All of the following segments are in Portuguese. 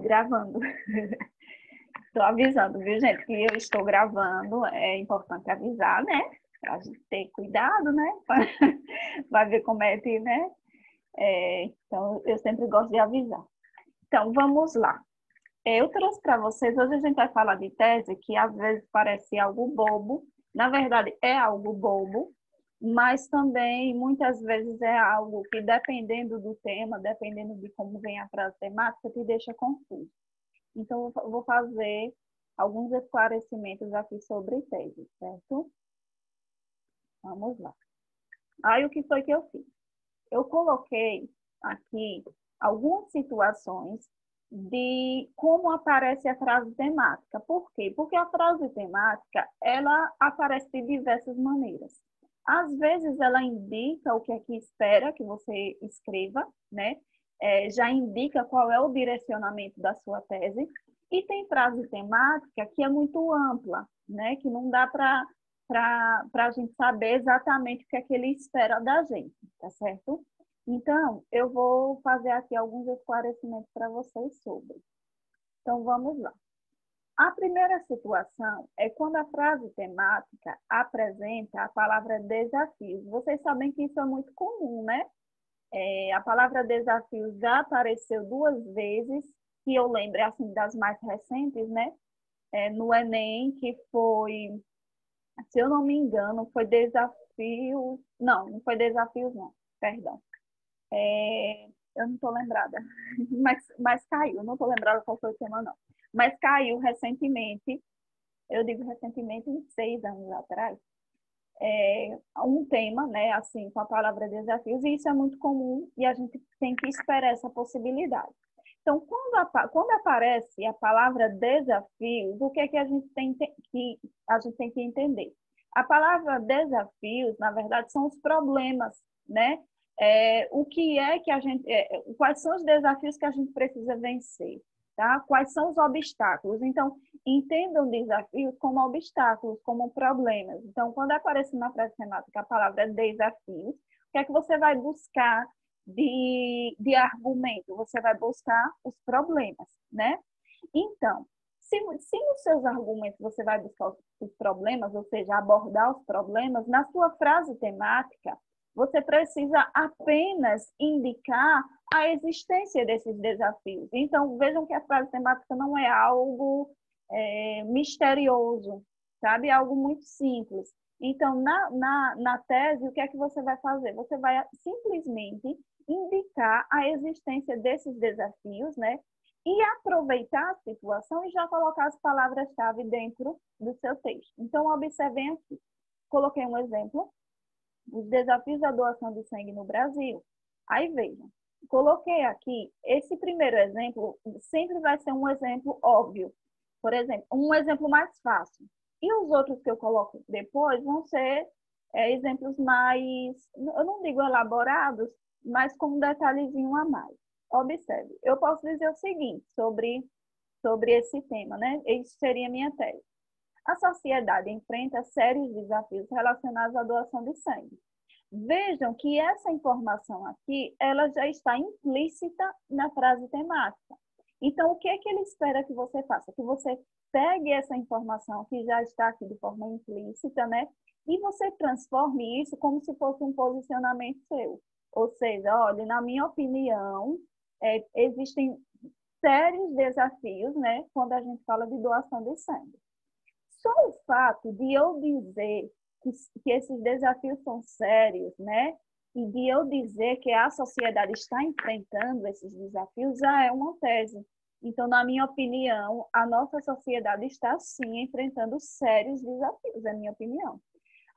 Gravando. Estou avisando, viu, gente, que eu estou gravando. É importante avisar, né? Para a gente ter cuidado, né? Vai ver como é que, né? Então, eu sempre gosto de avisar. Então, vamos lá. Eu trouxe para vocês, hoje a gente vai falar de tese, que às vezes parece algo bobo. Na verdade, é algo bobo, mas também, muitas vezes, é algo que, dependendo do tema, dependendo de como vem a frase temática, te deixa confuso. Então, eu vou fazer alguns esclarecimentos aqui sobre tese, certo? Vamos lá. Aí, o que foi que eu fiz? Eu coloquei aqui algumas situações de como aparece a frase temática. Por quê? Porque a frase temática, ela aparece de diversas maneiras. Às vezes, ela indica o que é que espera que você escreva, né? Já indica qual é o direcionamento da sua tese. E tem frase temática que é muito ampla, né? Que não dá para a gente saber exatamente o que é que ele espera da gente, tá certo? Então, eu vou fazer aqui alguns esclarecimentos para vocês sobre. Então, vamos lá. A primeira situação é quando a frase temática apresenta a palavra desafios. Vocês sabem que isso é muito comum, né? A palavra desafios já apareceu 2 vezes, que eu lembro, assim, das mais recentes, né? No Enem, que foi, se eu não me engano, foi desafios... Não foi desafios, não. Perdão. Eu não estou lembrada, mas caiu, não estou lembrada qual foi o tema, não. Mas caiu recentemente, eu digo recentemente, uns 6 anos atrás, um tema, né, assim, com a palavra desafios, e isso é muito comum e a gente tem que esperar essa possibilidade. Então, quando aparece a palavra desafios, o que é que a gente tem que entender? A palavra desafios, na verdade, são os problemas, né? O que é que a gente, quais são os desafios que a gente precisa vencer, tá? Quais são os obstáculos? Então, entendam desafios como obstáculos, como problemas. Então, quando aparece na frase temática a palavra desafios, o que é que você vai buscar de argumento? Você vai buscar os problemas, né? Então, se nos seus argumentos você vai buscar os problemas, ou seja, abordar os problemas, na sua frase temática, você precisa apenas indicar a existência desses desafios. Então, vejam que a frase temática não é algo misterioso, sabe? É algo muito simples. Então, na tese, o que é que você vai fazer? Você vai simplesmente indicar a existência desses desafios, né? E aproveitar a situação e já colocar as palavras-chave dentro do seu texto. Então, observem aqui. Coloquei um exemplo. Os desafios da doação de sangue no Brasil. Aí vejam, coloquei aqui, esse primeiro exemplo sempre vai ser um exemplo óbvio. Por exemplo, um exemplo mais fácil. E os outros que eu coloco depois vão ser exemplos mais, eu não digo elaborados, mas com um detalhezinho a mais. Observe, eu posso dizer o seguinte sobre esse tema, né? Isso seria a minha tese. A sociedade enfrenta sérios desafios relacionados à doação de sangue. Vejam que essa informação aqui, ela já está implícita na frase temática. Então, o que é que ele espera que você faça? Que você pegue essa informação que já está aqui de forma implícita, né? E você transforme isso como se fosse um posicionamento seu. Ou seja, olha, na minha opinião, existem sérios desafios, né? Quando a gente fala de doação de sangue. Só o fato de eu dizer que esses desafios são sérios, né? E de eu dizer que a sociedade está enfrentando esses desafios já é uma tese. Então, na minha opinião, a nossa sociedade está, sim, enfrentando sérios desafios, é a minha opinião.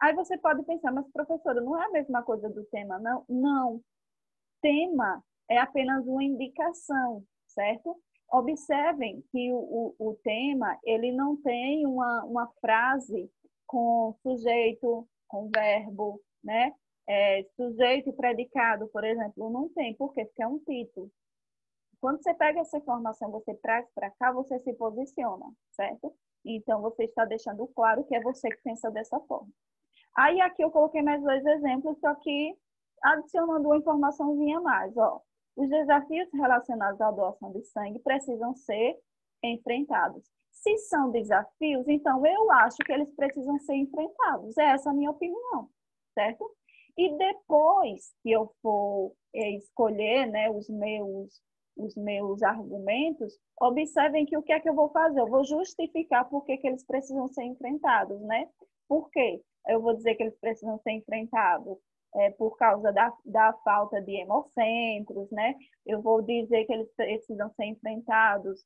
Aí você pode pensar, mas, professora, não é a mesma coisa do tema, não? Não. Tema é apenas uma indicação, certo? Observem que o tema, ele não tem uma frase com sujeito, com verbo, né? Sujeito e predicado, por exemplo, não tem. Por quê? Porque é um título. Quando você pega essa informação, você traz para cá, você se posiciona, certo? Então, você está deixando claro que é você que pensa dessa forma. Aí, aqui eu coloquei mais 2 exemplos, só que adicionando uma informaçãozinha a mais, ó. Os desafios relacionados à doação de sangue precisam ser enfrentados. Se são desafios, então eu acho que eles precisam ser enfrentados. Essa é a minha opinião, certo? E depois que eu for escolher, né, os meus argumentos, observem que o que é que eu vou fazer? Eu vou justificar por que eles precisam ser enfrentados, né? Por quê? Eu vou dizer que eles precisam ser enfrentados por causa da falta de hemocentros, né? Eu vou dizer que eles precisam ser enfrentados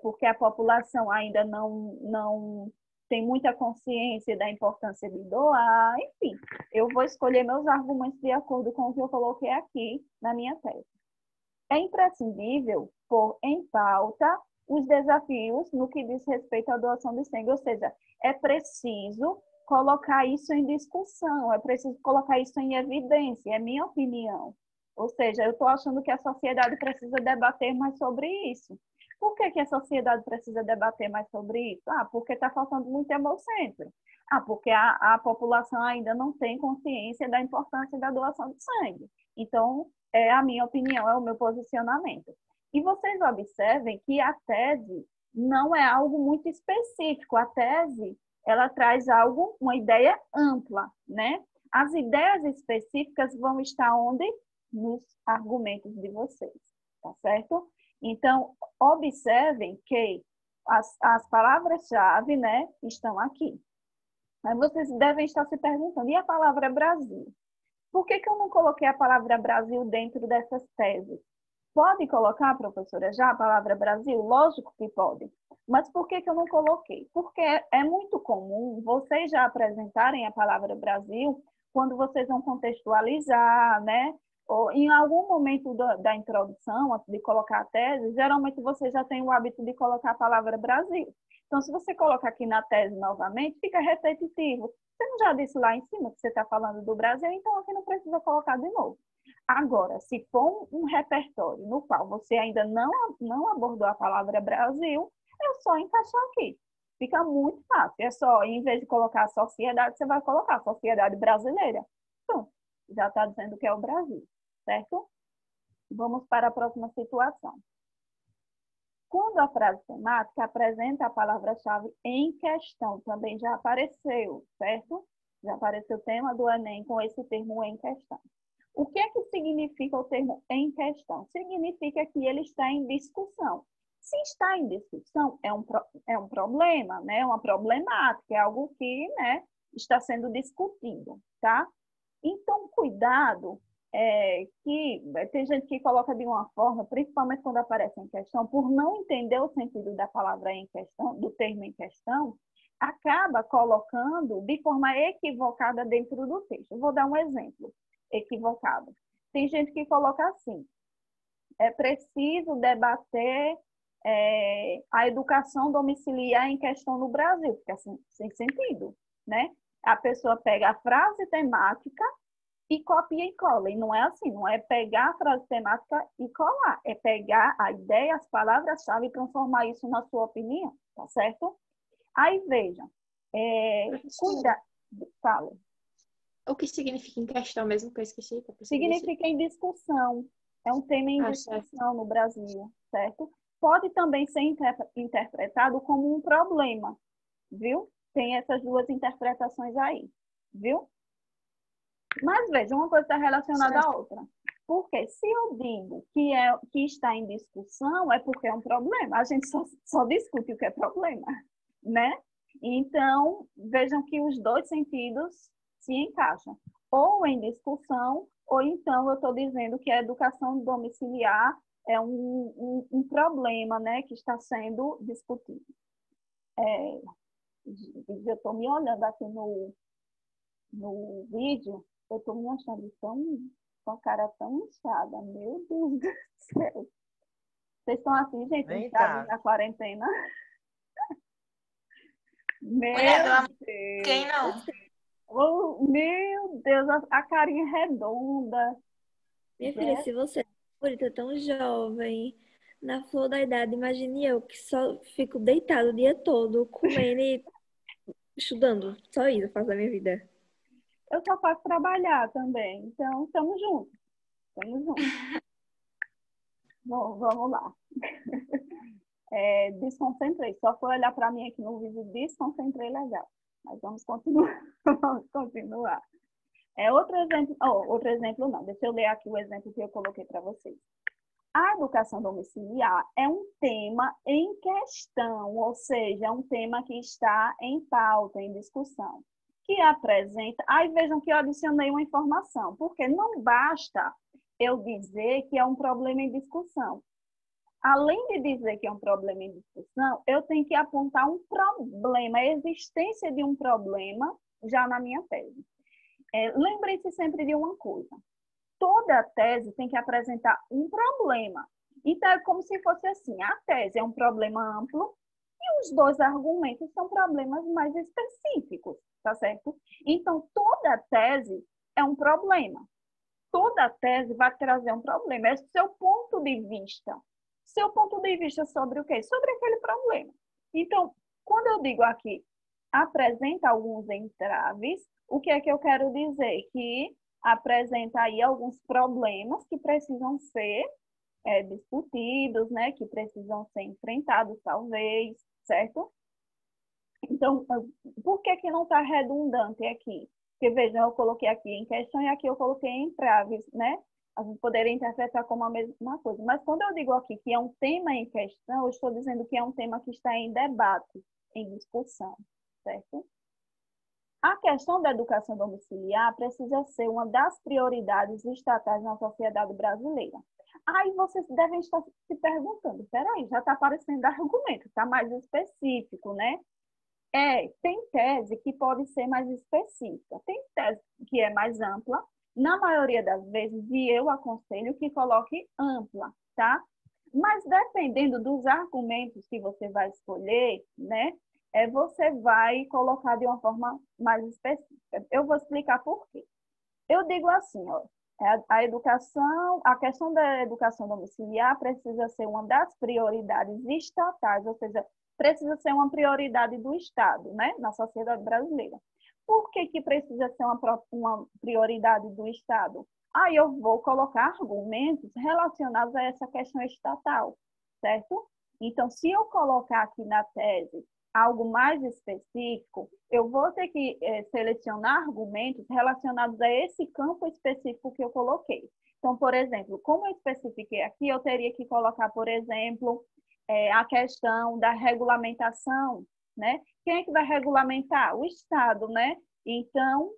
porque a população ainda não tem muita consciência da importância de doar, enfim. Eu vou escolher meus argumentos de acordo com o que eu coloquei aqui na minha tese. É imprescindível pôr em pauta os desafios no que diz respeito à doação de sangue, ou seja, é preciso colocar isso em discussão, é preciso colocar isso em evidência, é minha opinião. Ou seja, eu estou achando que a sociedade precisa debater mais sobre isso. Por que a sociedade precisa debater mais sobre isso? Porque está faltando muito hemocentro. Porque a população ainda não tem consciência da importância da doação de sangue. Então, é a minha opinião, é o meu posicionamento. E vocês observem que a tese não é algo muito específico. A tese, ela traz algo, uma ideia ampla, né? As ideias específicas vão estar onde? Nos argumentos de vocês, tá certo? Então, observem que as palavras-chave, né, estão aqui. Aí vocês devem estar se perguntando, e a palavra Brasil? Por que eu não coloquei a palavra Brasil dentro dessas teses? Pode colocar, professora, já a palavra Brasil? Lógico que pode. Mas por que eu não coloquei? Porque é muito comum vocês já apresentarem a palavra Brasil quando vocês vão contextualizar, né? Ou em algum momento da introdução, antes de colocar a tese, geralmente você já tem o hábito de colocar a palavra Brasil. Então, se você colocar aqui na tese novamente, fica repetitivo. Você não já disse lá em cima que você está falando do Brasil, então aqui não precisa colocar de novo. Agora, se for um repertório no qual você ainda não abordou a palavra Brasil, é só encaixar aqui. Fica muito fácil. É só, em vez de colocar a sociedade, você vai colocar a sociedade brasileira. Então, já está dizendo que é o Brasil, certo? Vamos para a próxima situação. Quando a frase temática apresenta a palavra-chave em questão, também já apareceu, certo? Já apareceu o tema do Enem com esse termo em questão. O que é que significa o termo em questão? Significa que ele está em discussão. Se está em discussão, é um problema, né? É uma problemática, é algo que, né, está sendo discutido, tá? Então, cuidado, que tem gente que coloca de uma forma, principalmente quando aparece em questão, por não entender o sentido da palavra em questão, do termo em questão, acaba colocando de forma equivocada dentro do texto. Eu vou dar um exemplo equivocado. Tem gente que coloca assim, é preciso debater a educação domiciliar em questão no Brasil, porque assim, sem sentido, né? A pessoa pega a frase temática e copia e cola. E não é assim, não é pegar a frase temática e colar, é pegar a ideia, as palavras-chave e transformar isso na sua opinião, tá certo? Aí, veja, cuida, fala. O que significa em questão mesmo, que eu esqueci? Significa em discussão. É um tema em discussão no Brasil, certo? Pode também ser interpretado como um problema, viu? Tem essas duas interpretações aí, viu? Mas veja, uma coisa está relacionada à outra. Porque se eu digo que está em discussão, é porque é um problema. A gente só discute o que é problema, né? Então, vejam que os dois sentidos se encaixam. Ou em discussão, ou então eu estou dizendo que a educação domiciliar é um problema, né, que está sendo discutido. Eu estou me olhando aqui no vídeo, eu estou me achando com a cara tão inchada, meu Deus do céu. Vocês estão assim, gente, inchados na quarentena? Meu Deus. Quem não? Oh, meu Deus, a carinha redonda. Minha filha, se você é bonita, tão jovem, na flor da idade, imagine eu que só fico deitada o dia todo, comendo e estudando. Só isso eu faço da minha vida. Eu só faço trabalhar também, então estamos juntos. Estamos juntos. Bom, vamos lá. Desconcentrei. Só foi olhar para mim aqui no vídeo, desconcentrei legal. Mas vamos continuar. Vamos continuar. Outro exemplo não. Deixa eu ler aqui o exemplo que eu coloquei para vocês. A educação domiciliar é um tema em questão, ou seja, é um tema que está em pauta, em discussão, que apresenta... Aí vejam que eu adicionei uma informação, porque não basta eu dizer que é um problema em discussão. Além de dizer que é um problema em discussão, eu tenho que apontar um problema, a existência de um problema já na minha tese. Lembrem-se sempre de uma coisa. Toda tese tem que apresentar um problema. Então, é como se fosse assim, a tese é um problema amplo e os dois argumentos são problemas mais específicos, tá certo? Então, toda tese é um problema. Toda tese vai trazer um problema. É o seu ponto de vista. Seu ponto de vista sobre o quê? Sobre aquele problema. Então, quando eu digo aqui, apresenta alguns entraves, o que é que eu quero dizer? Que apresenta aí alguns problemas que precisam ser discutidos, né? Que precisam ser enfrentados, talvez, certo? Então, por que que não está redundante aqui? Porque, vejam, eu coloquei aqui em questão e aqui eu coloquei em entraves, né? A gente poderia interpretar como a mesma coisa. Mas quando eu digo aqui que é um tema em questão, eu estou dizendo que é um tema que está em debate, em discussão, certo? A questão da educação domiciliar precisa ser uma das prioridades estatais na sociedade brasileira. Aí vocês devem estar se perguntando, peraí, já está aparecendo argumento, está mais específico, né? Tem tese que pode ser mais específica, tem tese que é mais ampla, na maioria das vezes, e eu aconselho que coloque ampla, tá? Mas dependendo dos argumentos que você vai escolher, né? Você vai colocar de uma forma mais específica. Eu vou explicar por quê. Eu digo assim, ó, a questão da educação domiciliar precisa ser uma das prioridades estatais, ou seja, precisa ser uma prioridade do Estado, né, na sociedade brasileira. Por que que precisa ser uma prioridade do Estado? Aí eu vou colocar argumentos relacionados a essa questão estatal, certo? Então, se eu colocar aqui na tese algo mais específico, eu vou ter que selecionar argumentos relacionados a esse campo específico que eu coloquei. Então, por exemplo, como eu especifiquei aqui, eu teria que colocar, por exemplo, a questão da regulamentação, né? Quem é que vai regulamentar? O Estado, né? Então,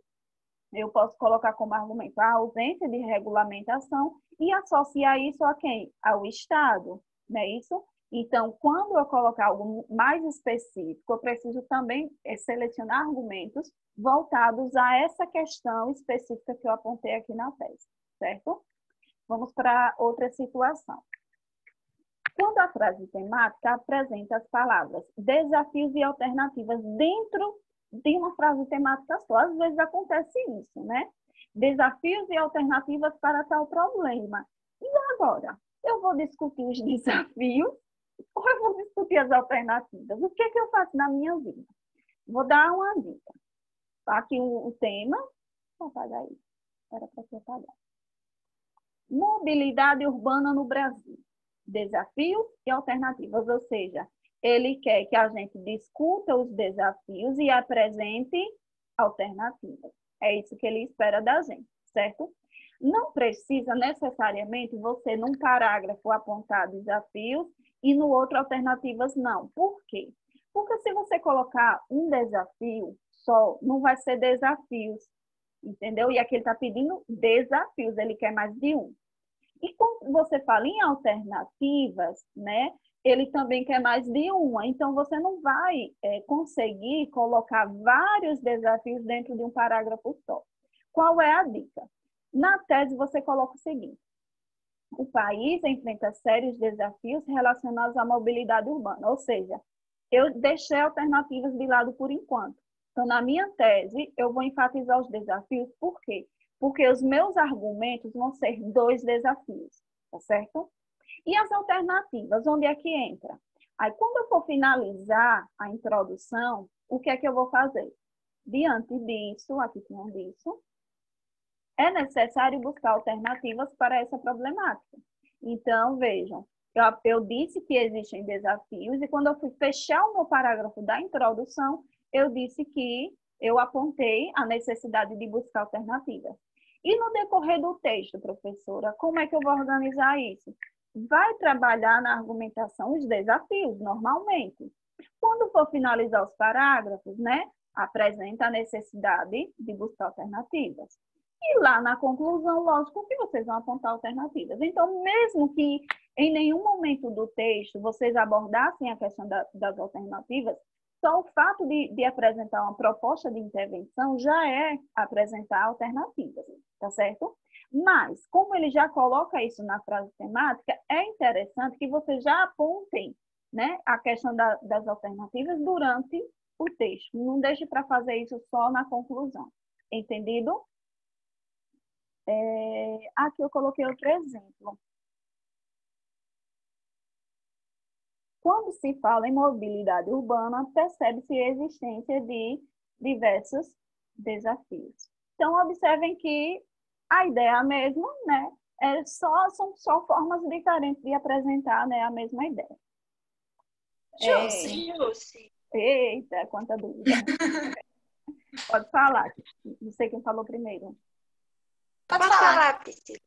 eu posso colocar como argumento a ausência de regulamentação e associar isso a quem? Ao Estado, não é isso? Então, quando eu colocar algo mais específico, eu preciso também selecionar argumentos voltados a essa questão específica que eu apontei aqui na tese, certo? Vamos para outra situação. Quando a frase temática apresenta as palavras desafios e alternativas dentro de uma frase temática só, às vezes acontece isso, né? Desafios e alternativas para tal problema. E agora? Eu vou discutir os desafios ou eu vou discutir as alternativas? O que é que eu faço na minha vida? Vou dar uma dica. Aqui o tema. Vou apagar isso. Era para ser apagado. Mobilidade urbana no Brasil. Desafios e alternativas, ou seja, ele quer que a gente discuta os desafios e apresente alternativas. É isso que ele espera da gente, certo? Não precisa necessariamente você, num parágrafo, apontar desafios e no outro alternativas, não. Por quê? Porque se você colocar um desafio só, não vai ser desafios, entendeu? E aqui ele está pedindo desafios, ele quer mais de um. E quando você fala em alternativas, né, ele também quer mais de uma. Então, você não vai conseguir colocar vários desafios dentro de um parágrafo só. Qual é a dica? Na tese, você coloca o seguinte: o país enfrenta sérios desafios relacionados à mobilidade urbana, ou seja, eu deixei alternativas de lado por enquanto. Então, na minha tese, eu vou enfatizar os desafios, por quê? Porque os meus argumentos vão ser dois desafios, tá certo? E as alternativas, onde é que entra? Aí, quando eu for finalizar a introdução, o que é que eu vou fazer? Diante disso, aqui tem um disso, é necessário buscar alternativas para essa problemática. Então, vejam, eu disse que existem desafios e quando eu fui fechar o meu parágrafo da introdução, eu disse que eu apontei a necessidade de buscar alternativas. E no decorrer do texto, professora, como é que eu vou organizar isso? Vai trabalhar na argumentação os desafios, normalmente. Quando for finalizar os parágrafos, né, apresenta a necessidade de buscar alternativas. E lá na conclusão, lógico que vocês vão apontar alternativas. Então, mesmo que em nenhum momento do texto vocês abordassem a questão das alternativas, só o fato de apresentar uma proposta de intervenção já é apresentar alternativas, tá certo? Mas, como ele já coloca isso na frase temática, é interessante que vocês já apontem, né, a questão das alternativas durante o texto. Não deixe para fazer isso só na conclusão. Entendido? Aqui eu coloquei outro exemplo. Quando se fala em mobilidade urbana, percebe-se a existência de diversos desafios. Então, observem que a ideia é a mesma, né? São só formas diferentes de apresentar, né, a mesma ideia. Josi. Eita, quanta dúvida. Pode falar. Não sei quem falou primeiro. Pode falar, Priscila.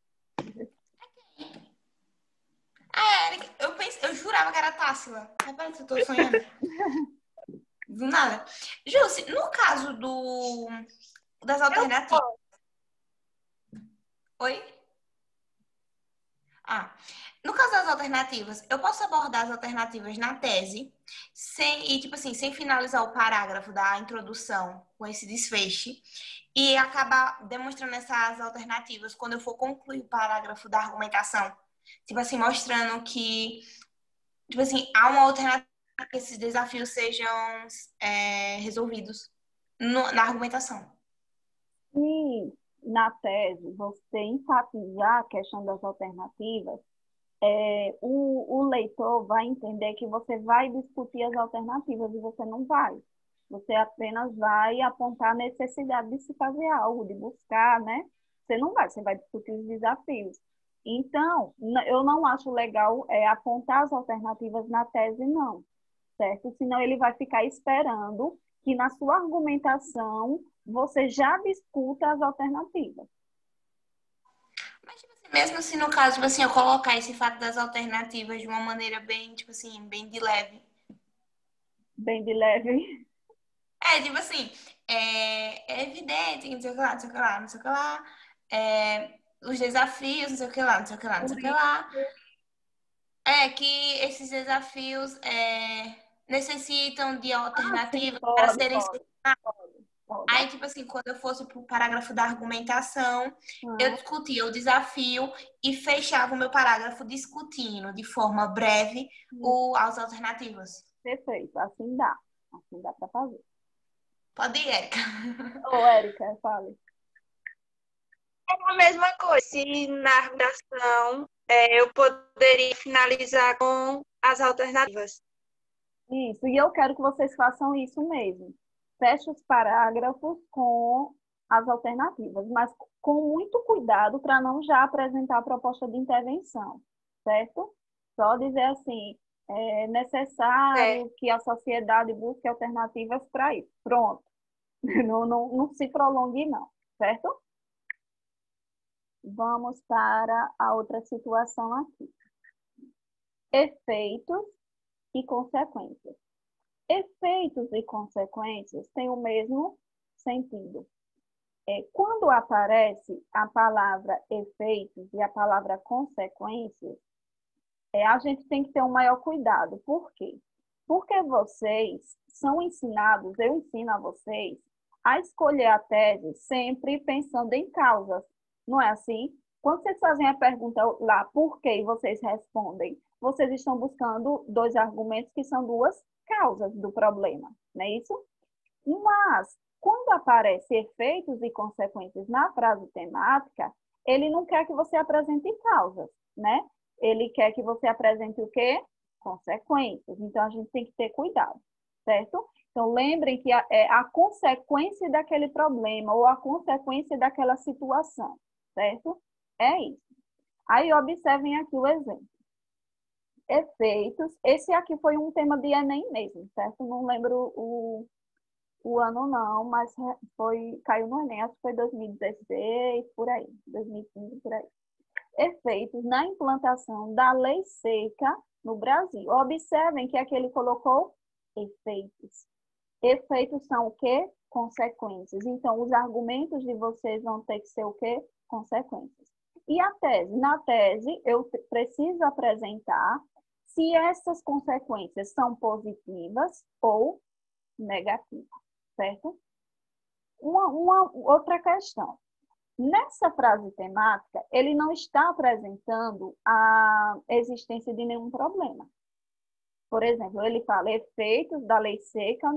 Eu jurava que era Tássila. Parece que eu tô sonhando. Do nada. Jússi, no caso das alternativas. Oi? No caso das alternativas, eu posso abordar as alternativas na tese sem finalizar o parágrafo da introdução com esse desfeche e acabar demonstrando essas alternativas quando eu for concluir o parágrafo da argumentação. Tipo assim, mostrando que há uma alternativa que esses desafios sejam resolvidos na argumentação. E na tese, você enfatizar a questão das alternativas, o leitor vai entender que você vai discutir as alternativas e você não vai. Você apenas vai apontar a necessidade de se fazer algo, de buscar, né? Você vai discutir os desafios. Então, eu não acho legal apontar as alternativas na tese, não, certo? Senão ele vai ficar esperando que na sua argumentação você já discuta as alternativas. Mas, mesmo se no caso, eu colocar esse fato das alternativas de uma maneira bem, bem de leve. Bem de leve. É evidente, não sei o que lá, não sei o que lá, não sei o que lá. Os desafios, não sei o que lá, não sei o que lá, não sei o que lá. Que esses desafios necessitam de alternativas para serem solucionados. Aí, quando eu fosse para o parágrafo da argumentação, eu discutia o desafio e fechava o meu parágrafo discutindo de forma breve as alternativas. Perfeito, assim dá para fazer. Pode ir, Érica. Érica, fale. É a mesma coisa. Se na argumentação eu poderia finalizar com as alternativas. Isso, e eu quero que vocês façam isso mesmo. Feche os parágrafos com as alternativas, mas com muito cuidado para não já apresentar a proposta de intervenção, certo? Só dizer assim, é necessário que a sociedade busque alternativas para isso. Pronto. Não se prolongue, não, certo? Vamos para a outra situação aqui. Efeitos e consequências. Efeitos e consequências têm o mesmo sentido. Quando aparece a palavra efeitos e a palavra consequências, a gente tem que ter um maior cuidado. Por quê? Porque vocês são ensinados, eu ensino a vocês, a escolher a tese sempre pensando em causas. Não é assim? Quando vocês fazem a pergunta lá, por quê, e vocês respondem, vocês estão buscando dois argumentos que são duas causas do problema, não é isso? Mas, quando aparece efeitos e consequências na frase temática, ele não quer que você apresente causas, né? Ele quer que você apresente o quê? Consequências. Então, a gente tem que ter cuidado, certo? Então, lembrem que a consequência daquele problema ou a consequência daquela situação, certo? É isso. Aí observem aqui o exemplo. Efeitos. Esse aqui foi um tema de Enem mesmo, certo? Não lembro o ano não, mas caiu no Enem, acho que foi 2016, por aí, 2015, por aí. Efeitos na implantação da lei seca no Brasil. Observem que aqui ele colocou efeitos. Efeitos são o quê? Consequências. Então, os argumentos de vocês vão ter que ser o quê? Consequências. E a tese? Na tese, eu preciso apresentar se essas consequências são positivas ou negativas, certo? Uma outra questão. Nessa frase temática, ele não está apresentando a existência de nenhum problema. Por exemplo, ele fala efeitos da lei seca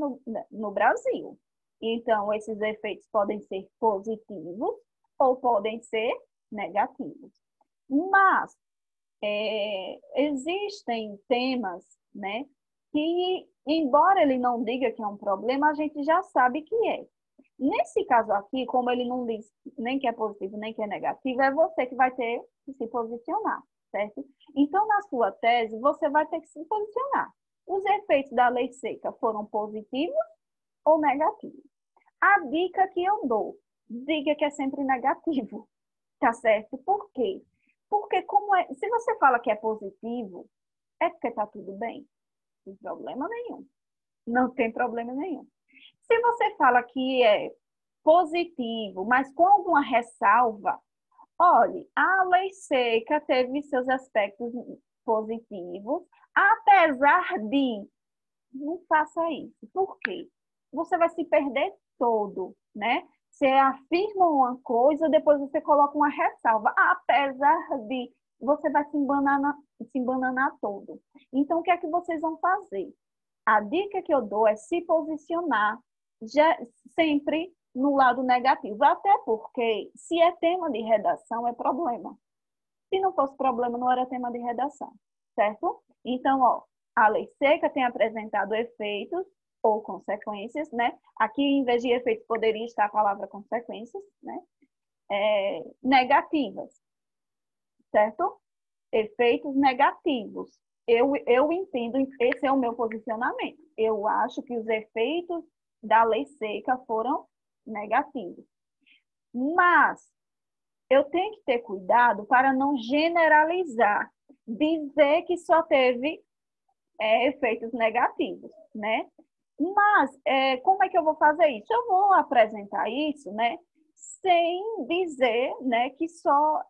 no Brasil. Então, esses efeitos podem ser positivos ou podem ser negativos. Mas, existem temas, né, que, embora ele não diga que é um problema, a gente já sabe que é. Nesse caso aqui, como ele não diz nem que é positivo, nem que é negativo, é você que vai ter que se posicionar, certo? Então, na sua tese, você vai ter que se posicionar. Os efeitos da lei seca foram positivos ou negativos? A dica que eu dou, diga que é sempre negativo, tá certo? Por quê? Porque se você fala que é positivo, é porque tá tudo bem. Não tem problema nenhum. Não tem problema nenhum. Se você fala que é positivo, mas com alguma ressalva, olhe, a lei seca teve seus aspectos positivos, apesar de... Não faça isso. Por quê? Você vai se perder todo, né? Você afirma uma coisa, depois você coloca uma ressalva. Apesar de... Você vai se embananar todo. Então, o que é que vocês vão fazer? A dica que eu dou é se posicionar sempre no lado negativo. Até porque, se é tema de redação, é problema. Se não fosse problema, não era tema de redação, certo? Então, ó, a lei seca tem apresentado efeitos ou consequências, né? Aqui, em vez de efeitos, poderia estar a palavra consequências, né? Negativas, certo? Efeitos negativos. Eu entendo, esse é o meu posicionamento. Eu acho que os efeitos da lei seca foram negativos. Mas eu tenho que ter cuidado para não generalizar, dizer que só teve efeitos negativos, né? Mas como é que eu vou fazer isso? Eu vou apresentar isso, né? Sem dizer, né, que só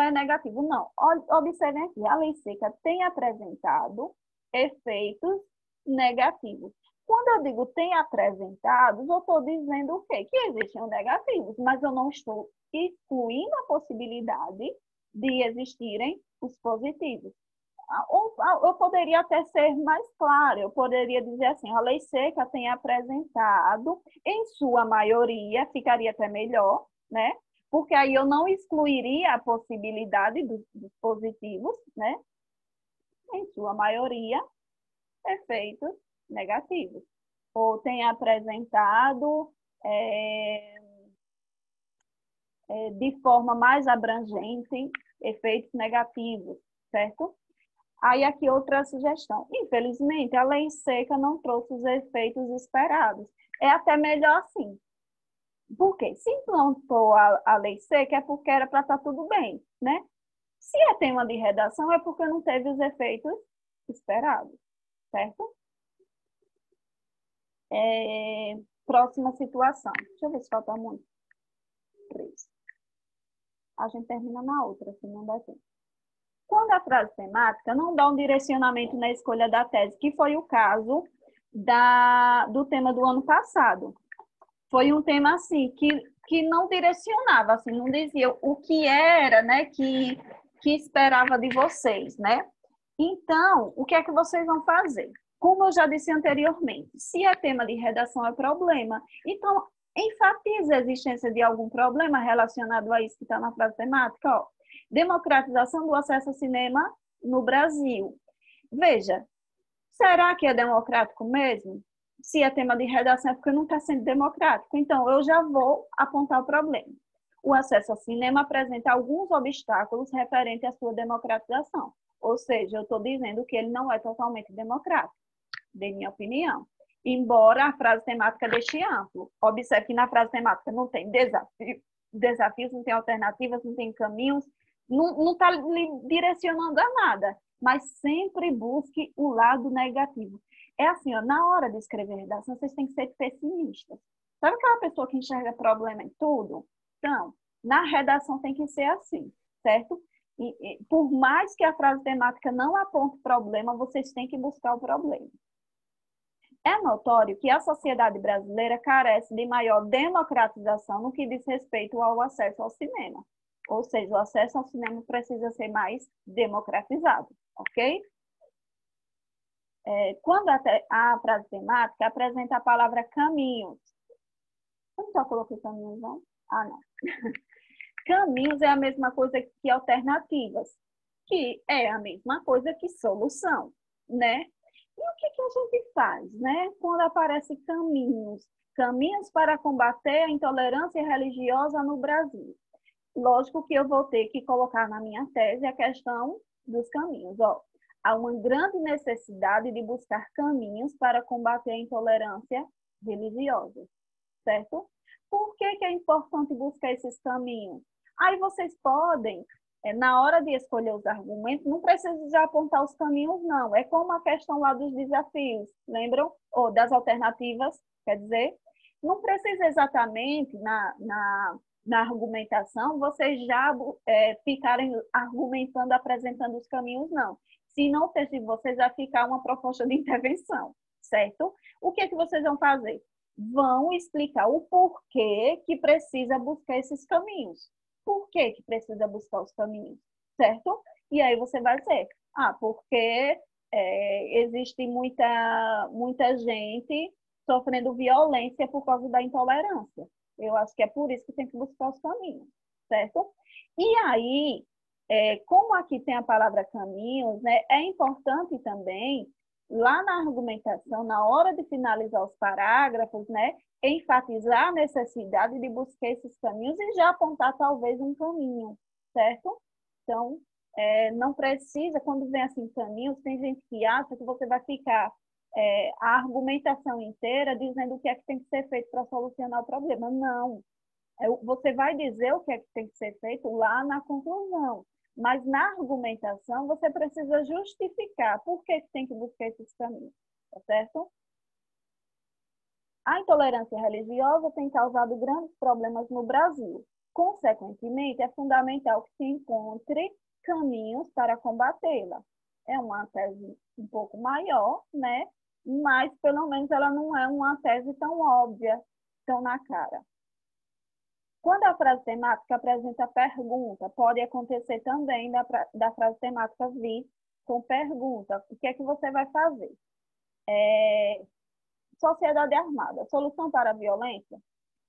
é negativo. Não. Observem aqui, a lei seca tem apresentado efeitos negativos. Quando eu digo tem apresentados, eu estou dizendo o quê? Que existem os negativos, mas eu não estou excluindo a possibilidade de existirem os positivos. Ou eu poderia até ser mais claro, eu poderia dizer assim, a lei seca tem apresentado, em sua maioria, ficaria até melhor, né? Porque aí eu não excluiria a possibilidade dos positivos, né? Em sua maioria, efeitos negativos. Ou tem apresentado de forma mais abrangente efeitos negativos, certo? Aí aqui outra sugestão. Infelizmente, a lei seca não trouxe os efeitos esperados. É até melhor assim. Por quê? Se implantou a lei seca é porque era para estar tudo bem, né? Se é tema de redação é porque não teve os efeitos esperados, certo? Próxima situação. Deixa eu ver se falta muito. 3. A gente termina na outra, se não der tempo. Quando a frase temática não dá um direcionamento na escolha da tese, que foi o caso do tema do ano passado. Foi um tema assim, que não direcionava, assim, não dizia o que era, né, que esperava de vocês, né? Então, o que é que vocês vão fazer? Como eu já disse anteriormente, se é tema de redação é problema, então enfatiza a existência de algum problema relacionado a isso que está na frase temática, ó. Democratização do acesso ao cinema no Brasil. Veja, será que é democrático mesmo? Se é tema de redação é porque não está sendo democrático. Então, eu já vou apontar o problema. O acesso ao cinema apresenta alguns obstáculos referentes à sua democratização. Ou seja, eu estou dizendo que ele não é totalmente democrático, de minha opinião. Embora a frase temática deixe amplo. Observe que na frase temática não tem desafios, não tem alternativas, não tem caminhos, não está lhe direcionando a nada, mas sempre busque o lado negativo. É assim, ó, na hora de escrever redação, vocês têm que ser pessimistas. Sabe aquela pessoa que enxerga problema em tudo? Então, na redação tem que ser assim, certo? E por mais que a frase temática não aponte problema, vocês têm que buscar o problema. É notório que a sociedade brasileira carece de maior democratização no que diz respeito ao acesso ao cinema. Ou seja, o acesso ao cinema precisa ser mais democratizado, ok? Quando a frase temática apresenta a palavra caminhos. Eu não só coloquei caminhos, não? Ah, não. Caminhos é a mesma coisa que alternativas, que é a mesma coisa que solução, né? E o que a gente faz, né? Quando aparece caminhos? Caminhos para combater a intolerância religiosa no Brasil. Lógico que eu vou ter que colocar na minha tese a questão dos caminhos. Ó, há uma grande necessidade de buscar caminhos para combater a intolerância religiosa, certo? Por que é importante buscar esses caminhos? Aí vocês podem, na hora de escolher os argumentos, não precisa já apontar os caminhos, não. É como a questão lá dos desafios, lembram? Ou das alternativas, quer dizer, não precisa exatamente na argumentação vocês já ficarem argumentando, apresentando os caminhos, não. Senão o texto de vocês vai ficar uma proposta de intervenção, certo? O que vocês vão fazer? Vão explicar o porquê que precisa buscar esses caminhos. Por que precisa buscar os caminhos, certo? E aí você vai dizer, porque existe muita gente sofrendo violência por causa da intolerância. Eu acho que é por isso que tem que buscar os caminhos, certo? E aí, como aqui tem a palavra caminhos, né, é importante também, lá na argumentação, na hora de finalizar os parágrafos, né, enfatizar a necessidade de buscar esses caminhos e já apontar talvez um caminho, certo? Então, não precisa, quando vem assim caminhos, tem gente que acha que você vai ficar a argumentação inteira dizendo o que é que tem que ser feito para solucionar o problema. Não. Você vai dizer o que é que tem que ser feito lá na conclusão. Mas na argumentação, você precisa justificar por que tem que buscar esses caminhos, tá certo? A intolerância religiosa tem causado grandes problemas no Brasil. Consequentemente, é fundamental que se encontre caminhos para combatê-la. É uma tese um pouco maior, né? Mas, pelo menos, ela não é uma tese tão óbvia, tão na cara. Quando a frase temática apresenta pergunta, pode acontecer também da frase temática vir com pergunta. O que é que você vai fazer? Sociedade armada, solução para a violência?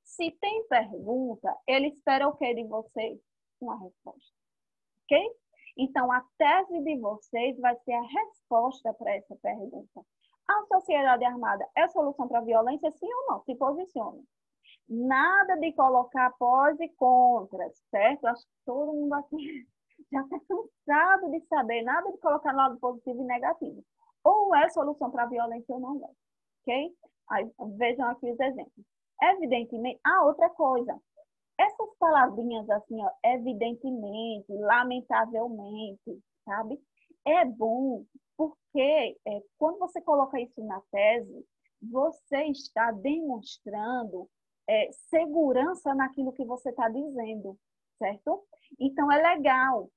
Se tem pergunta, ele espera o que de vocês? Uma resposta. Ok? Então, a tese de vocês vai ser a resposta para essa pergunta. A sociedade armada é solução para a violência, sim ou não? Se posicione. Nada de colocar pós e contras, certo? Acho que todo mundo aqui já está cansado de saber. Nada de colocar lado positivo e negativo. Ou é solução para a violência ou não é. Ok? Aí, vejam aqui os exemplos. Evidentemente, outra coisa. Essas palavrinhas assim, ó, evidentemente, lamentavelmente, sabe? É bom porque quando você coloca isso na tese, você está demonstrando segurança naquilo que você está dizendo, certo? Então, é legal.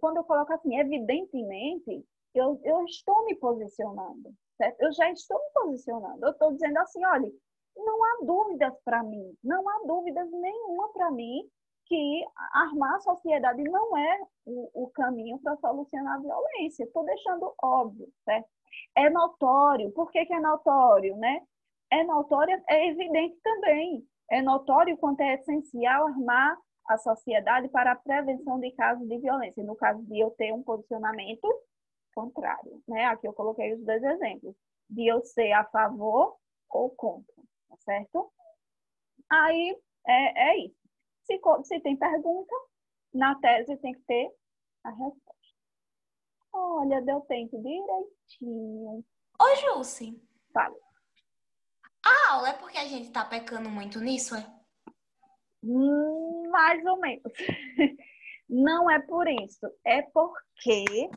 Quando eu coloco assim, evidentemente, eu estou me posicionando, certo? Eu já estou me posicionando. Eu estou dizendo assim, olha, não há dúvidas para mim, não há dúvidas nenhuma para mim que armar a sociedade não é o caminho para solucionar a violência. Estou deixando óbvio, certo? É notório. Por que é notório, né? É notório, é evidente também. É notório quanto é essencial armar a sociedade para a prevenção de casos de violência. No caso de eu ter um posicionamento contrário, né? Aqui eu coloquei os dois exemplos. De eu ser a favor ou contra, tá certo? Aí, é isso. Se tem pergunta, na tese tem que ter a resposta. Olha, deu tempo direitinho. Ô, Jussi, Fala. a aula é porque a gente tá pecando muito nisso, é? Mais ou menos. Não é por isso. É porque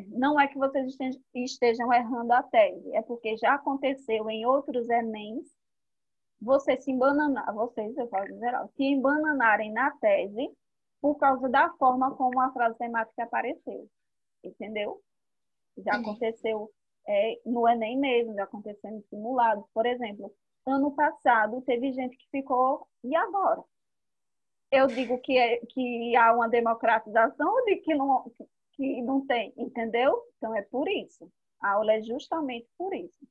não é que vocês estejam errando a tese. É porque já aconteceu em outros Enems vocês se embananar, vocês, eu falo em geral, se embananarem na tese por causa da forma como a frase temática apareceu. Entendeu? Já aconteceu no Enem mesmo, já aconteceu em simulados. Por exemplo, ano passado teve gente que ficou, e agora? Eu digo que há uma democratização ou de que não tem, entendeu? Então é por isso. A aula é justamente por isso.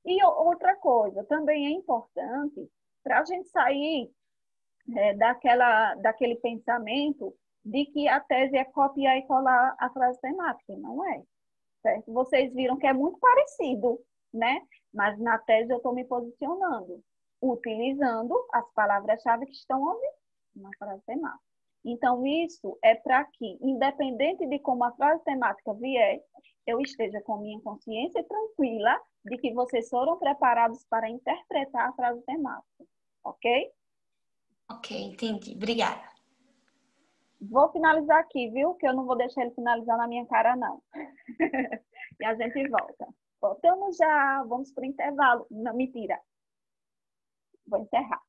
E outra coisa, também é importante para a gente sair daquele pensamento de que a tese é copiar e colar a frase temática. Não é, certo? Vocês viram que é muito parecido, né? Mas na tese eu estou me posicionando, utilizando as palavras-chave que estão onde? Na frase temática. Então, isso é para que, independente de como a frase temática vier, eu esteja com minha consciência tranquila de que vocês foram preparados para interpretar a frase temática. Ok? Ok, entendi. Obrigada. Vou finalizar aqui, viu? Que eu não vou deixar ele finalizar na minha cara, não. E a gente volta. Voltamos já. Vamos para o intervalo. Não, mentira. Vou encerrar.